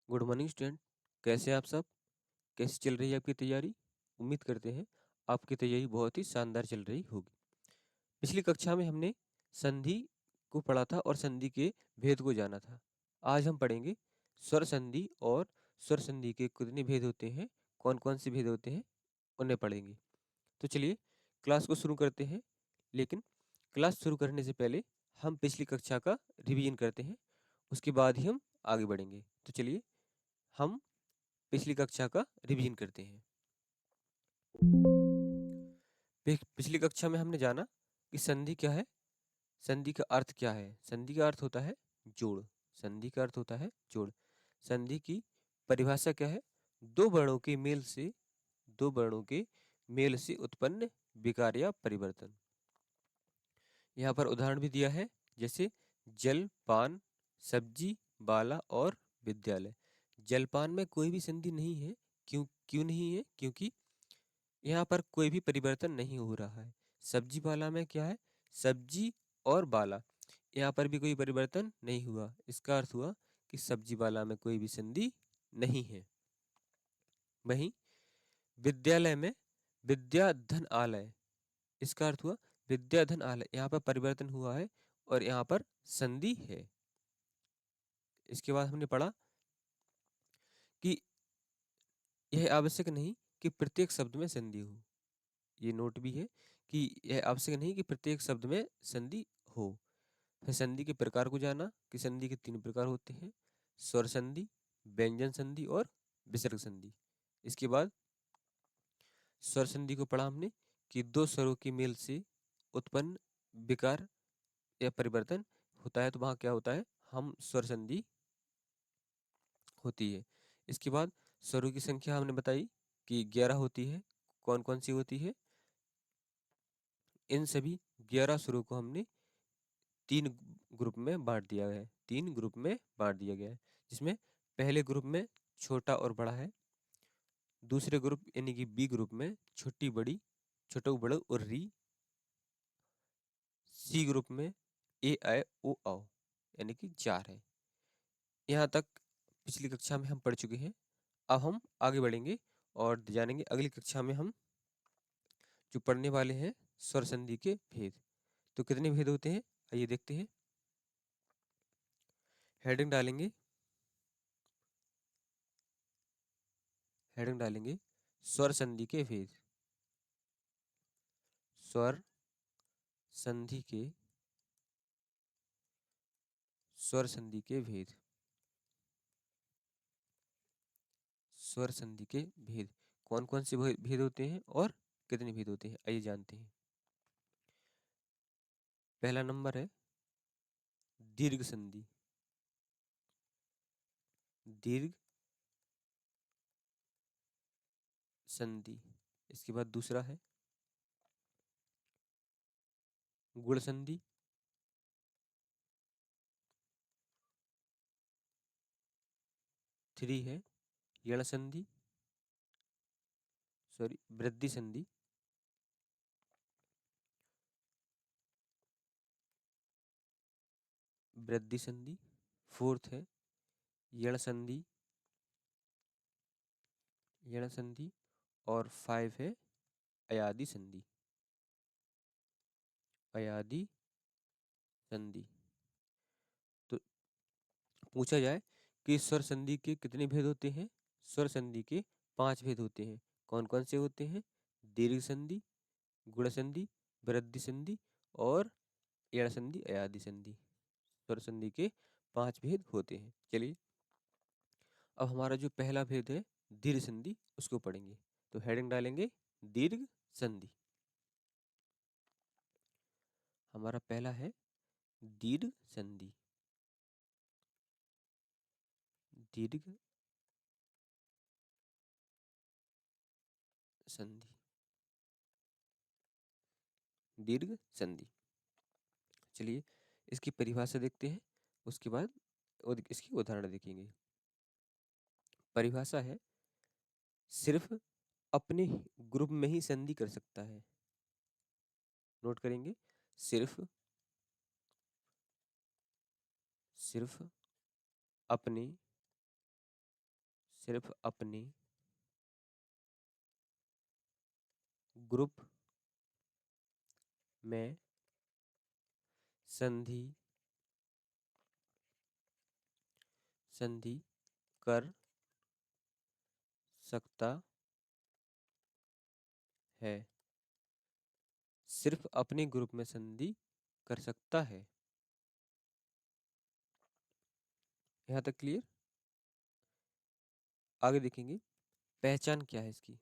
Good morning student. कैसे हैं आप सब? कैसी चल रही है आपकी तैयारी? उम्मीद करते हैं आपकी तैयारी बहुत ही शानदार चल रही होगी। पिछली कक्षा में हमने संधि को पढ़ा था और संधि के भेद को जाना था। आज हम पढ़ेंगे स्वर संधि और स्वर संधि के कितने भेद होते हैं, कौन कौन से भेद होते हैं, उन्हें पढ़ेंगे। तो चलिए क्लास को शुरू करते हैं। लेकिन क्लास शुरू करने से पहले हम पिछली कक्षा का रिवीजन करते हैं, उसके बाद ही हम आगे बढ़ेंगे। तो चलिए हम पिछली कक्षा का रिवीजन करते हैं। पिछली कक्षा में हमने जाना कि संधि क्या है, संधि का अर्थ क्या है। संधि का अर्थ होता है जोड़। संधि का अर्थ होता है जोड़। संधि की परिभाषा क्या है? दो वर्णों के मेल से, दो वर्णों के मेल से उत्पन्न विकार या परिवर्तन। यहाँ पर उदाहरण भी दिया है, जैसे जल, पान, सब्जी, बाला और विद्यालय। जलपान में कोई भी संधि नहीं है। क्यों क्यों नहीं है? क्योंकि यहाँ पर कोई भी परिवर्तन नहीं हो रहा है। सब्जी बाला में क्या है? सब्जी और बाला, यहाँ पर भी कोई परिवर्तन नहीं हुआ। इसका अर्थ हुआ कि सब्जी बाला में कोई भी संधि नहीं है। वहीं विद्यालय में विद्या धन आलय, इसका अर्थ हुआ विद्या धन आलय, यहाँ पर परिवर्तन हुआ है और यहाँ पर संधि है। इसके बाद हमने पढ़ा कि यह आवश्यक नहीं कि प्रत्येक शब्द में संधि हो। ये नोट भी है कि यह आवश्यक नहीं कि प्रत्येक शब्द में संधि हो। फिर संधि के प्रकार को जाना कि संधि के 3 प्रकार होते हैं, स्वर संधि, व्यंजन संधि और विसर्ग संधि। इसके बाद स्वर संधि को पढ़ा हमने कि दो स्वरों के मेल से उत्पन्न विकार या परिवर्तन होता है, तो वहां क्या होता है? हम स्वर संधि होती है। इसके बाद स्वरों की संख्या हमने बताई कि 11 होती है। कौन कौन सी होती है? इन सभी 11 स्वरों को हमने 3 ग्रुप में बांट दिया है। 3 ग्रुप में बांट दिया गया है, जिसमें पहले ग्रुप में छोटा और बड़ा है। दूसरे ग्रुप यानी कि बी ग्रुप में छोटी बड़ी, छोटो बड़ो और री। सी ग्रुप में ए आई ओ औ यानी कि 4 है। यहाँ तक पिछली कक्षा में हम पढ़ चुके हैं। अब हम आगे बढ़ेंगे और जानेंगे अगली कक्षा में हम जो पढ़ने वाले हैं स्वर संधि के भेद। तो कितने भेद होते हैं, आइए देखते हैं। हेडिंग डालेंगे, हेडिंग डालेंगे स्वर संधि के भेद। स्वर संधि के, स्वर संधि के भेद, स्वर संधि के भेद। कौन कौन से भेद होते हैं और कितने भेद होते हैं, आइए जानते हैं। पहला नंबर है दीर्घ संधि। दीर्घ संधि। इसके बाद दूसरा है गुण संधि। थ्री है यण संधि, सॉरी वृद्धि संधि। वृद्धि संधि। फोर्थ है यण संधि, यण संधि। और 5 है अयादि संधि, अयादि संधि। तो पूछा जाए कि स्वर संधि के कितने भेद होते हैं? स्वर संधि के 5 भेद होते हैं। कौन कौन से होते हैं? दीर्घ संधि, गुण संधि, वृद्धि संधि और यण संधि, अयादि संधि। स्वर संधि के 5 भेद होते हैं। चलिए अब हमारा जो पहला भेद है दीर्घ संधि, उसको पढ़ेंगे। तो हेडिंग डालेंगे दीर्घ संधि। हमारा पहला है दीर्घ संधि। दीर्घ संधि, दीर्घ संधि। चलिए इसकी परिभाषा देखते हैं, उसके बाद इसकी उदाहरण देखेंगे। परिभाषा है सिर्फ अपने ग्रुप में ही संधि कर सकता है। नोट करेंगे, सिर्फ, सिर्फ अपने सिर्फ अपने ग्रुप में संधि संधि कर सकता है। सिर्फ अपने ग्रुप में संधि कर सकता है। यहाँ तक क्लियर? आगे देखेंगे पहचान क्या है इसकी।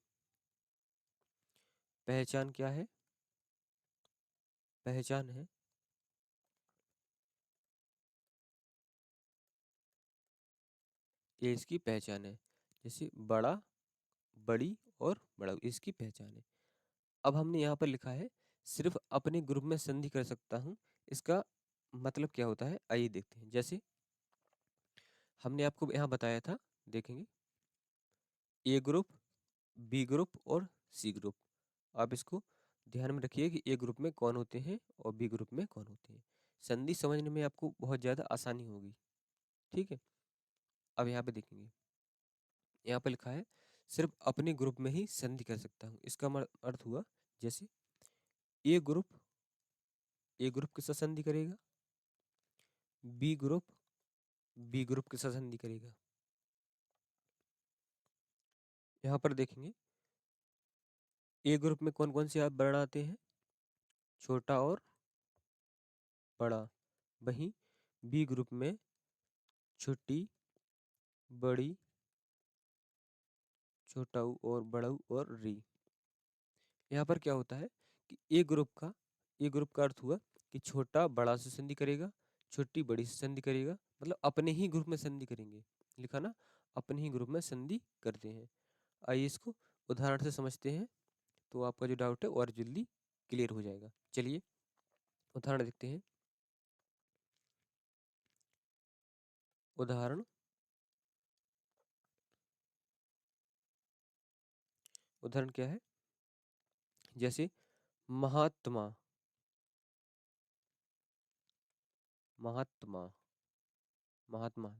पहचान क्या है? पहचान है ये इसकी पहचान है। जैसे बड़ा, बड़ी और बड़ा, इसकी पहचान है। अब हमने यहाँ पर लिखा है सिर्फ अपने ग्रुप में संधि कर सकता हूँ। इसका मतलब क्या होता है आइए देखते हैं। जैसे हमने आपको यहाँ बताया था, देखेंगे ए ग्रुप, बी ग्रुप और सी ग्रुप। आप इसको ध्यान में रखिए कि ए ग्रुप में कौन होते हैं और बी ग्रुप में कौन होते हैं। संधि समझने में आपको बहुत ज़्यादा आसानी होगी। ठीक है, अब यहाँ पे देखेंगे, यहाँ पे लिखा है सिर्फ अपने ग्रुप में ही संधि कर सकता हूँ। इसका अर्थ हुआ जैसे ए ग्रुप, ए ग्रुप के साथ संधि करेगा, बी ग्रुप बी ग्रुप के साथ संधि करेगा। यहाँ पर देखेंगे ए ग्रुप में कौन कौन से आप वर्ण आते हैं, छोटा और बड़ा। वहीं बी ग्रुप में छोटी, बड़ी, छोटा ऊ और बड़ा ऊ और री। यहाँ पर क्या होता है कि ए ग्रुप का अर्थ हुआ कि छोटा बड़ा से संधि करेगा, छोटी बड़ी से संधि करेगा, मतलब अपने ही ग्रुप में संधि करेंगे। लिखा ना, अपने ही ग्रुप में संधि करते हैं। आइए इसको उदाहरण से समझते हैं तो आपका जो डाउट है और जल्दी क्लियर हो जाएगा। चलिए उदाहरण देखते हैं। उदाहरण उदाहरण क्या है? जैसे महात्मा, महात्मा, महात्मा।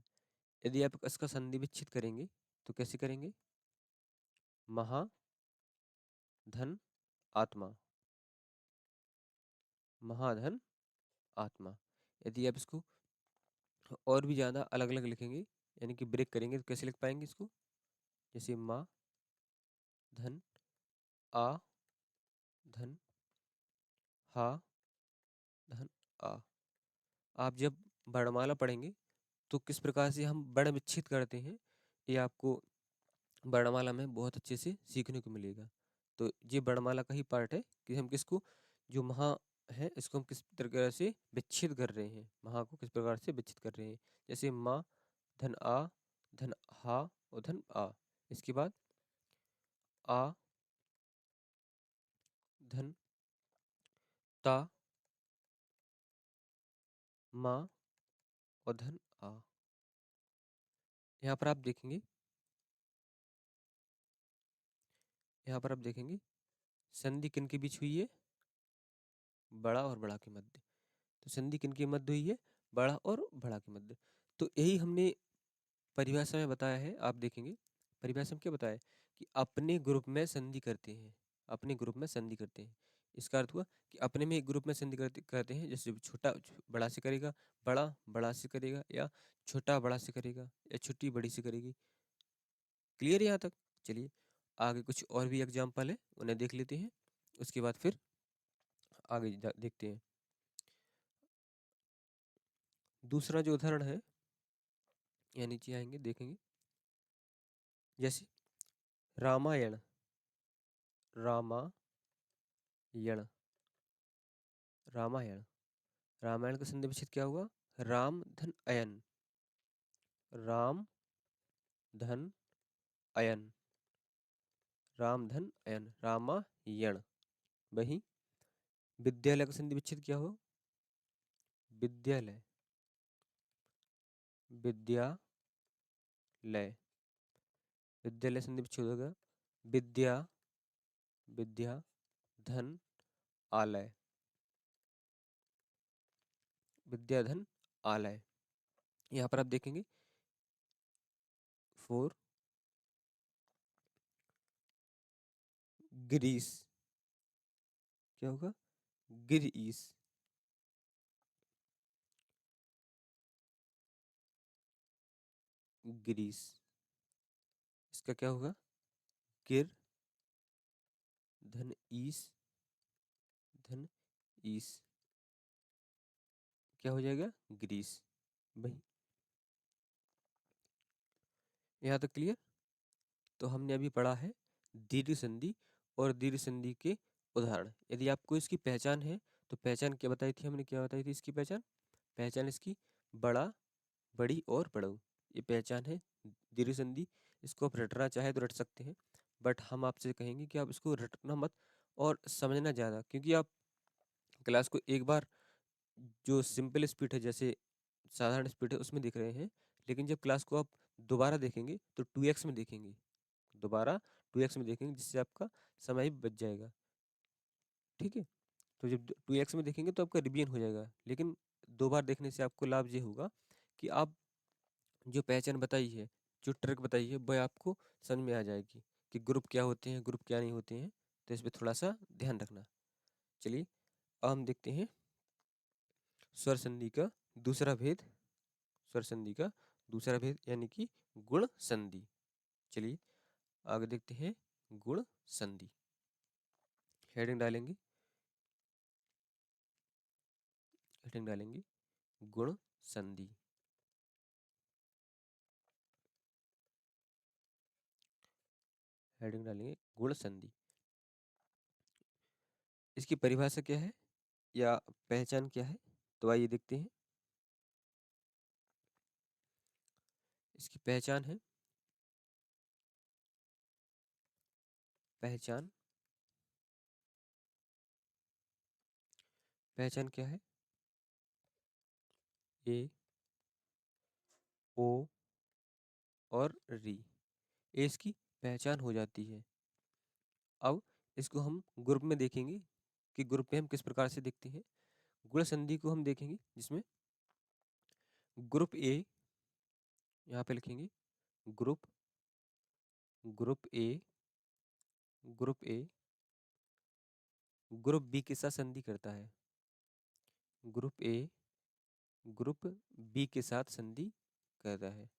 यदि आप इसका संधि विच्छेद करेंगे तो कैसे करेंगे? महा धन आत्मा, महाधन आत्मा। यदि आप इसको और भी ज़्यादा अलग अलग लिखेंगे, यानी कि ब्रेक करेंगे, तो कैसे लिख पाएंगे इसको? जैसे माँ धन आ धन हा धन आ। आप जब वर्णमाला पढ़ेंगे तो किस प्रकार से हम वर्ण विच्छेद करते हैं ये आपको वर्णमाला में बहुत अच्छे से सीखने को मिलेगा। तो ये वर्णमाला का ही पार्ट है कि हम किसको, जो महा है इसको हम किस प्रकार से विच्छेद कर रहे हैं, महा को किस प्रकार से विच्छेद कर रहे हैं। जैसे माँ धन आ धन हा और धन आ। इसके बाद आ धन ता माँ और धन आ। यहाँ पर आप देखेंगे, यहाँ पर आप देखेंगे संधि किन के बीच हुई है? बड़ा और बड़ा के मध्य। तो संधि किन के मध्य हुई है? बड़ा और बड़ा के मध्य। तो यही हमने परिभाषा में बताया है। आप देखेंगे परिभाषा में क्या बताया है कि अपने ग्रुप में संधि करते हैं, अपने ग्रुप में संधि करते हैं। इसका अर्थ हुआ कि अपने में एक ग्रुप में संधि करते हैं। जैसे छोटा बड़ा से करेगा, बड़ा बड़ा से करेगा, या छोटा बड़ा से करेगा, या छोटी बड़ी से करेगी। क्लियर यहाँ तक? चलिए आगे कुछ और भी एग्जाम्पल है, उन्हें देख लेते हैं, उसके बाद फिर आगे देखते हैं। दूसरा जो उदाहरण है, यहाँ नीचे आएंगे देखेंगे। जैसे रामायण, रामायण, रामायण, रामायण का संधि विच्छेद क्या हुआ? राम धन अयन, राम धन अयन, राम धन अयन, रामायण। वही विद्यालय का संधि विच्छेद क्या हो? विद्यालय, विद्यालय, विद्यालय संधि विच्छेद होगा विद्या, विद्या धन आलय, विद्याधन आलय। यहाँ पर आप देखेंगे 4 ग्रीस। क्या होगा? ग्रीस। ग्रीस। इसका क्या होगा? गिर धन ईस धन ईस। क्या हो जाएगा? ग्रीस। भाई यहाँ तक क्लियर? तो हमने अभी पढ़ा है दीर्घ संधि और दीर्घ संधि के उदाहरण। यदि आपको इसकी पहचान है तो पहचान क्या बताई थी हमने? क्या बताई थी इसकी पहचान? पहचान इसकी बड़ा, बड़ी और बड़ऊ, ये पहचान है दीर्घ संधि। इसको आप रटना चाहे तो रट सकते हैं, बट हम आपसे कहेंगे कि आप इसको रटना मत और समझना ज़्यादा, क्योंकि आप क्लास को एक बार जो सिंपल स्पीड है, जैसे साधारण स्पीड है, उसमें देख रहे हैं, लेकिन जब क्लास को आप दोबारा देखेंगे तो 2x में देखेंगे, दोबारा 2x में देखेंगे, जिससे आपका समय भी बच जाएगा। ठीक है? तो जब 2x में देखेंगे तो आपका रिवीजन हो जाएगा, लेकिन दो बार देखने से आपको लाभ ये होगा कि आप जो पहचान बताई है, जो ट्रिक बताई है, वह आपको समझ में आ जाएगी कि ग्रुप क्या होते हैं, ग्रुप क्या नहीं होते हैं। तो इस पर थोड़ा सा ध्यान रखना। चलिए अब हम देखते हैं स्वर संधि का दूसरा भेद। स्वर संधि का दूसरा भेद यानी कि गुण संधि। चलिए आगे देखते हैं गुण संधि। हेडिंग डालेंगे, हेडिंग डालेंगे गुण संधि। हेडिंग डालेंगे गुण संधि। इसकी परिभाषा क्या है या पहचान क्या है? तो आइए देखते हैं। इसकी पहचान है, पहचान, पहचान क्या है? ए, ओ और री, ए इसकी पहचान हो जाती है। अब इसको हम ग्रुप में देखेंगे कि ग्रुप में हम किस प्रकार से देखते हैं। गुण संधि को हम देखेंगे जिसमें ग्रुप ए, यहाँ पे लिखेंगे group, group A, group A group B के साथ संधि करता है। ग्रुप ए ग्रुप बी के साथ संधि करता है,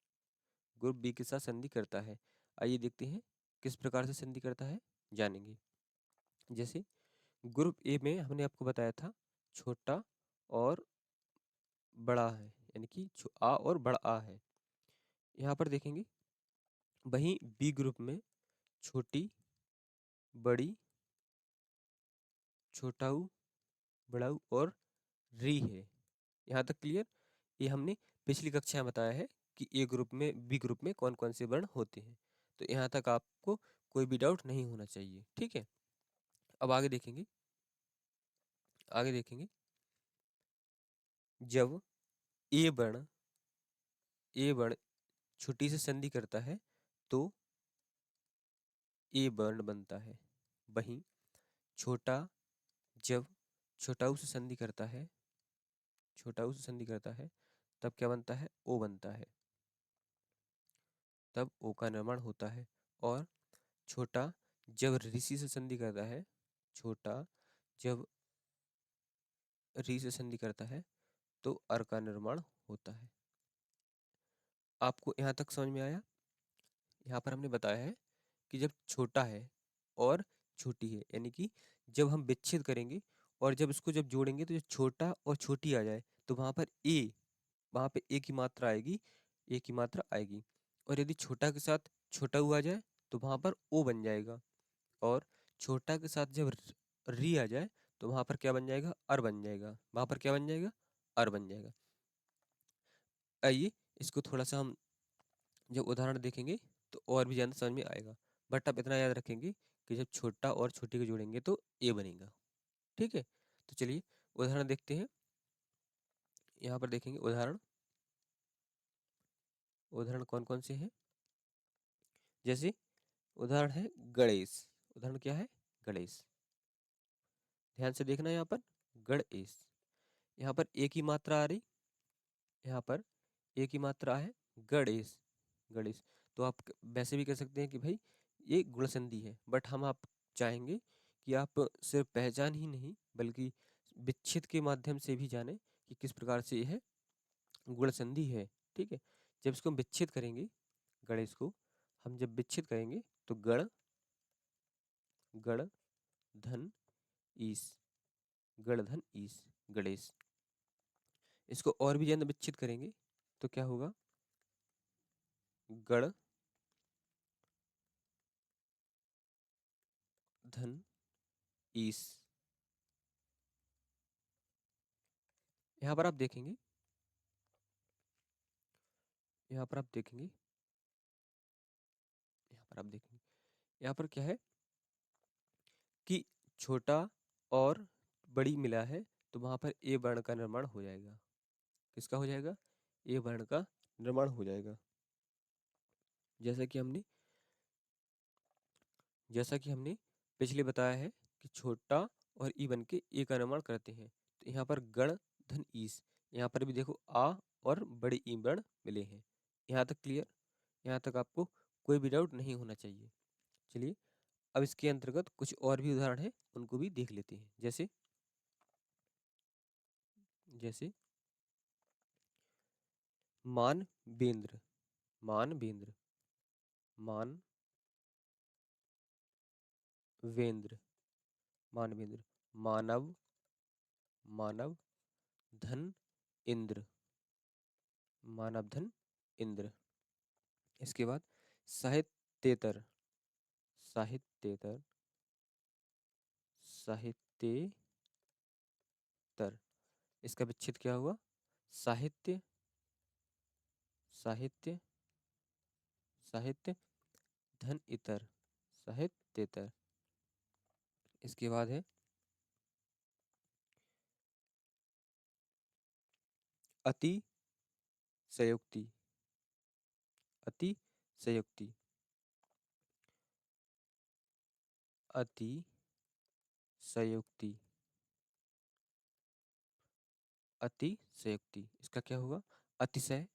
ग्रुप बी के साथ संधि करता है। आइए देखते हैं किस प्रकार से संधि करता है, जानेंगे। जैसे ग्रुप ए में हमने आपको बताया था छोटा और बड़ा है, यानी कि आ और बड़ा आ है। यहाँ पर देखेंगे वहीं बी ग्रुप में छोटी, बड़ी, छोटाऊ, बड़ाऊ और री है। यहाँ तक क्लियर? ये हमने पिछली कक्षा में बताया है कि ए ग्रुप में, बी ग्रुप में कौन कौन से वर्ण होते हैं। तो यहाँ तक आपको कोई भी डाउट नहीं होना चाहिए। ठीक है? अब आगे देखेंगे, आगे देखेंगे जब ए वर्ण, ए वर्ण छुट्टी से संधि करता है तो ए वर्ण बनता है। वहीं छोटा जब छोटाऊ से संधि करता है, छोटाऊ से संधि करता है, तब क्या बनता है? ओ बनता है, तब ओ का निर्माण होता है। और छोटा जब ऋषि से संधि करता है, छोटा जब री से संधि करता है तो अर का निर्माण होता है। आपको यहाँ तक समझ में आया? यहाँ पर हमने बताया है कि जब छोटा है और छोटी है, यानी कि जब हम विच्छेद करेंगे और जब इसको जब जोड़ेंगे तो जब छोटा और छोटी आ जाए तो वहाँ पर ए, वहाँ पे ए की मात्रा आएगी, ए की मात्रा आएगी। और यदि छोटा के साथ छोटा हुआ जाए तो वहाँ पर ओ बन जाएगा। और छोटा के साथ जब री आ जाए तो वहाँ पर क्या बन जाएगा? अर बन जाएगा। वहाँ पर क्या बन जाएगा? अर बन जाएगा। आइए इसको थोड़ा सा हम जब उदाहरण देखेंगे तो और भी ज़्यादा समझ में आएगा। बट आप इतना याद रखेंगे कि जब छोटा और छोटी को जोड़ेंगे तो ए बनेगा। ठीक है? तो चलिए उदाहरण देखते हैं। यहाँ पर देखेंगे उदाहरण, उदाहरण कौन कौन से हैं। जैसे उदाहरण है गणेश। उदाहरण क्या है? गणेश। ध्यान से देखना यहाँ पर, गणेश। यहाँ पर ए की मात्रा आ रही, यहाँ पर ए की मात्रा है गणेश, गणेश। तो आप वैसे भी कह सकते हैं कि भाई ये गुण संधि है, बट हम आप चाहेंगे कि आप सिर्फ पहचान ही नहीं बल्कि विच्छेद के माध्यम से भी जानें कि किस प्रकार से यह गुण संधि है। ठीक है, जब इसको हम विच्छेद करेंगे, गणेश को हम जब विच्छेद करेंगे तो गण गण धन ईस, गण धन ईस, गणेश। इसको और भी ज्यादा विच्छेद करेंगे तो क्या होगा, गण धन ईस। यहाँ पर आप देखेंगे, यहाँ पर आप देखेंगे, यहाँ पर आप देखेंगे, यहाँ पर क्या है कि छोटा और बड़ी मिला है तो वहां पर ए वर्ण का निर्माण हो जाएगा। किसका हो जाएगा, ए वर्ण का निर्माण हो जाएगा। जैसा कि हमने जैसा कि हमने पिछले बताया है कि छोटा और ई बन के ए का निर्माण करते हैं। तो यहाँ पर गण धन ईस, यहाँ पर भी देखो आ और बड़े ई वर्ण मिले हैं। यहाँ तक क्लियर, यहाँ तक आपको कोई भी डाउट नहीं होना चाहिए। चलिए अब इसके अंतर्गत कुछ और भी उदाहरण हैं, उनको भी देख लेते हैं। जैसे जैसे मानवेंद्र, मानवेंद्र, मानवेंद्र, मानवेंद्र, मानव, मानव धन इंद्र, मानव धन इंद्र। इसके बाद साहित्येतर, साहित्येतर, साहित्येतर, इसका विच्छेद क्या हुआ, साहित्य, साहित्य, साहित्य धन इतर, साहित्येतर। इसके बाद है अति संयुक्ति, अति संयुक्ति, अति संयुक्ति, अति संयुक्ति। इसका क्या होगा, अतिशय,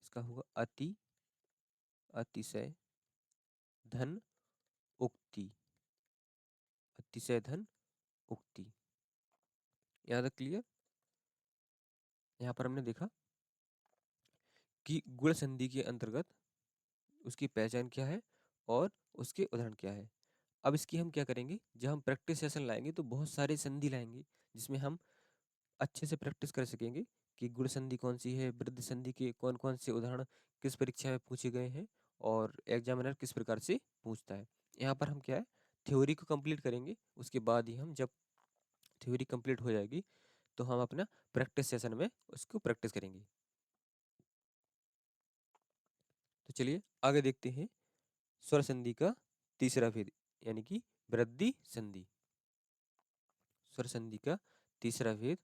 इसका होगा अति, अतिशय धन उक्ति, अतिशय धन उक्ति। यहाँ तक क्लियर। यहाँ पर हमने देखा कि गुण संधि के अंतर्गत उसकी पहचान क्या है और उसके उदाहरण क्या है। अब इसकी हम क्या करेंगे, जब हम प्रैक्टिस सेशन लाएंगे तो बहुत सारे संधि लाएंगे जिसमें हम अच्छे से प्रैक्टिस कर सकेंगे कि गुण संधि कौन सी है, वृद्धि संधि के कौन कौन से उदाहरण किस परीक्षा में पूछे गए हैं और एग्जामिनर किस प्रकार से पूछता है। यहाँ पर हम क्या है, थ्योरी को कंप्लीट करेंगे, उसके बाद ही हम जब थ्योरी कंप्लीट हो जाएगी तो हम अपना प्रैक्टिस सेशन में उसको प्रैक्टिस करेंगे। तो चलिए आगे देखते हैं स्वर संधि का तीसरा भेद यानी कि वृद्धि संधि। स्वर संधि का तीसरा भेद,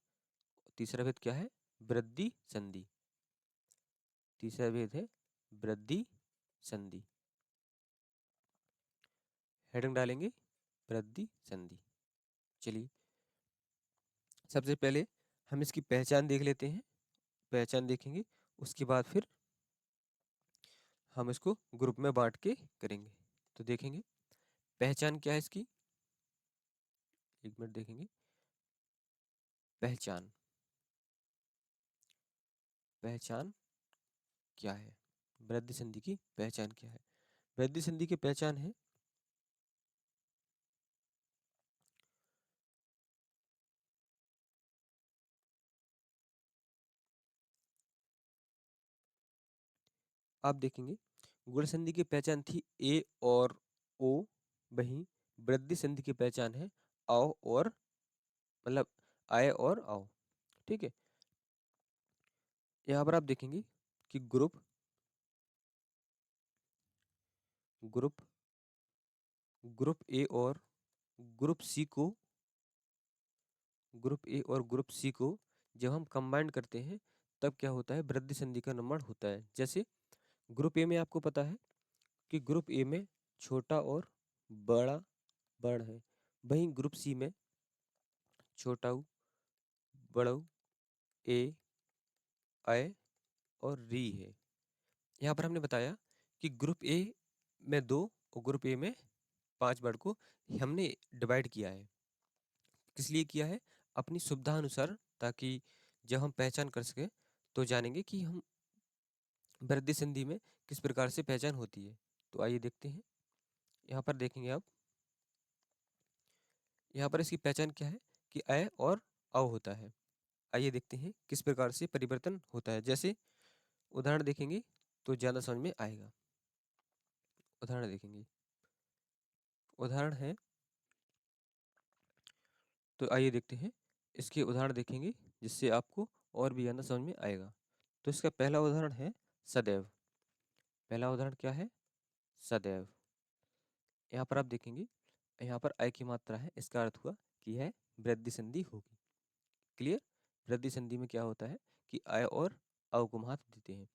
तीसरा भेद क्या है, वृद्धि संधि। तीसरा भेद है वृद्धि संधि। हेडिंग डालेंगे वृद्धि संधि। चलिए सबसे पहले हम इसकी पहचान देख लेते हैं, पहचान देखेंगे उसके बाद फिर हम इसको ग्रुप में बांट के करेंगे। तो देखेंगे पहचान क्या है इसकी, एक मिनट देखेंगे। पहचान, पहचान क्या है, वृद्धि संधि की पहचान क्या है। वृद्धि संधि की पहचान है आप देखेंगे गुण संधि की पहचान थी ए और ओ, वहीं वृद्धि संधि की पहचान है आओ और, मतलब आए और आओ। ठीक है, यहाँ पर आप देखेंगे कि ग्रुप ग्रुप ग्रुप ए और ग्रुप सी को, ग्रुप ए और ग्रुप सी को जब हम कंबाइन करते हैं तब क्या होता है, वृद्धि संधि का निर्माण होता है। जैसे ग्रुप ए में आपको पता है कि ग्रुप ए में छोटा और बड़ा वर्ण है, वहीं ग्रुप सी में छोटा ऊ, बड़ा ऊ, ए, आय और री है। यहाँ पर हमने बताया कि ग्रुप ए में 2 और ग्रुप ए में 5 वर्ड को हमने डिवाइड किया है। किस लिए किया है? अपनी सुविधा अनुसार, ताकि जब हम पहचान कर सकें तो जानेंगे कि हम वृद्धि संधि में किस प्रकार से पहचान होती है। तो आइए देखते हैं। यहाँ पर देखेंगे आप, यहाँ पर इसकी पहचान क्या है कि अ और औ होता है। आइए देखते हैं किस प्रकार से परिवर्तन होता है। जैसे उदाहरण देखेंगे तो ज़्यादा समझ में आएगा। उदाहरण देखेंगे, उदाहरण है, तो आइए देखते हैं। इसके उदाहरण देखेंगे जिससे आपको और भी ज़्यादा समझ में आएगा। तो इसका पहला उदाहरण है सदैव। पहला उदाहरण क्या है? सदैव। यहाँ पर आप देखेंगे, यहाँ पर अ की मात्रा है, इसका अर्थ हुआ कि यह वृद्धि संधि होगी। क्लियर? वृद्धि संधि में क्या होता है कि अ और औ को महत्व देते हैं।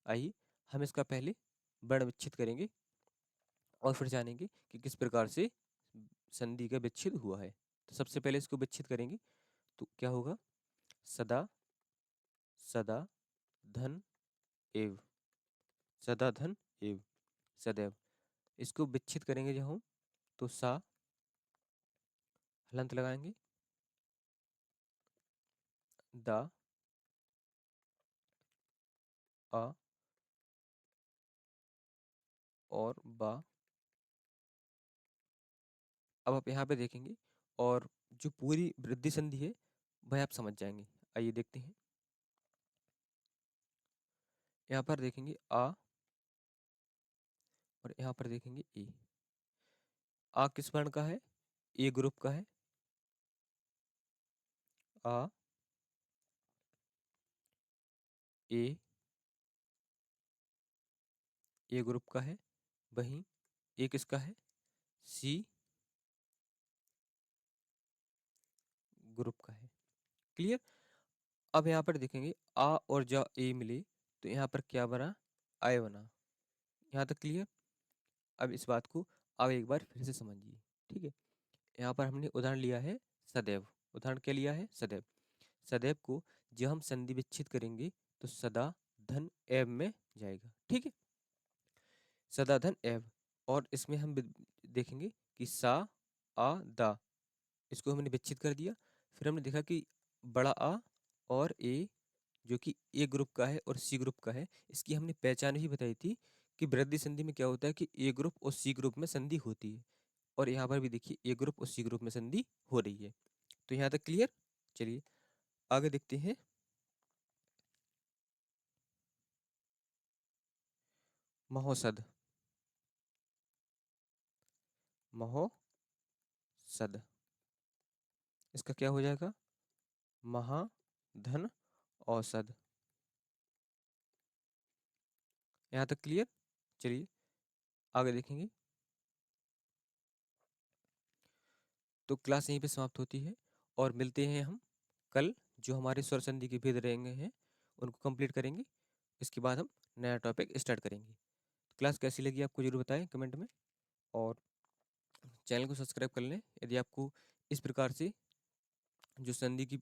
आइए हम इसका पहले वर्ण विच्छेद करेंगे और फिर जानेंगे कि किस प्रकार से संधि का विच्छेद हुआ है। तो सबसे पहले इसको विच्छेद करेंगे तो क्या होगा? सदा, सदा, धन, एव। सदा, धन, एव, सदैव। इसको विच्छेद करेंगे जब हम, तो सा, हलंत लगाएंगे, दा, आ और बा। अब आप यहाँ पे देखेंगे और जो पूरी वृद्धि संधि है वह आप समझ जाएंगे। आइए देखते हैं। यहाँ पर देखेंगे आ और यहाँ पर देखेंगे ए। आ किस वर्ण का है? ए ग्रुप का है। आ, ए, ए ग्रुप का है। वहीं ए किसका है? सी ग्रुप का है। क्लियर? अब यहाँ पर देखेंगे आ और जब ए मिले तो यहाँ पर क्या बना? आय बना। यहाँ तक क्लियर? अब इस बात को अब एक बार फिर से समझिए। ठीक है? यहाँ पर हमने उदाहरण लिया है सदैव। उदाहरण क्या लिया है? सदैव। सदैव को जब हम संधि विच्छेद करेंगे तो सदा, धन, एव में जाएगा। ठीक है? सदा, धन, एव। और इसमें हम देखेंगे कि सा, आ, दा, इसको हमने विच्छेद कर दिया। फिर हमने देखा कि बड़ा आ और ए, जो कि ए ग्रुप का है और सी ग्रुप का है, इसकी हमने पहचान भी बताई थी कि वृद्धि संधि में क्या होता है कि ए ग्रुप और सी ग्रुप में संधि होती है। और यहाँ पर भी देखिए ए ग्रुप और सी ग्रुप में संधि हो रही है। तो यहाँ तक क्लियर? चलिए आगे देखते हैं। महोसद। महोसद, इसका क्या हो जाएगा? महा, धन, औसद। यहाँ तक क्लियर? चलिए आगे देखेंगे। तो क्लास यहीं पे समाप्त होती है और मिलते हैं हम कल। जो हमारे स्वर संधि के भेद रहेंगे हैं उनको कंप्लीट करेंगे। इसके बाद हम नया टॉपिक स्टार्ट करेंगे। क्लास कैसी लगी आपको जरूर बताएं कमेंट में, और चैनल को सब्सक्राइब कर लें यदि आपको इस प्रकार से जो संधि की